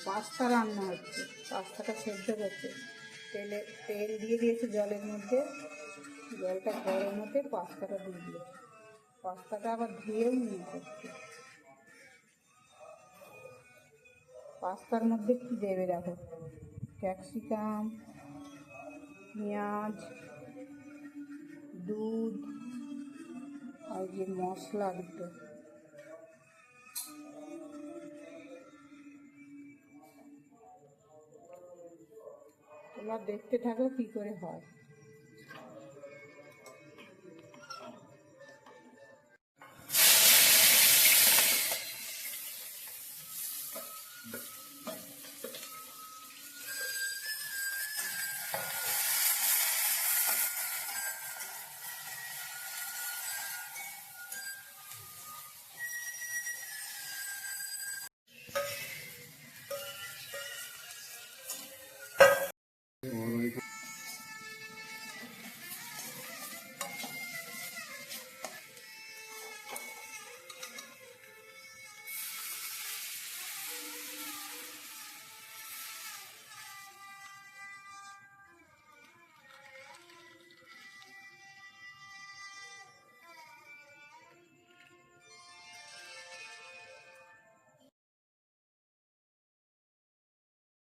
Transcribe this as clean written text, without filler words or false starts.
Pasta রান্না হচ্ছে, পাস্তাটা সেদ্ধ করছে। তেল দিয়ে দিয়েছে জলের মধ্যে, জলটা গরম হতে পাস্তাটা দিয়ে দিয়েছে। পাস্তাটা আবার ধুয়েও নিয়ে করছে। পাস্তার মধ্যে কি দেবে দেখো, ক্যাপসিকাম, পেঁয়াজ, দুধ আর যে মশলাগুলো, তোমরা দেখতে থাকো কি করে হয়।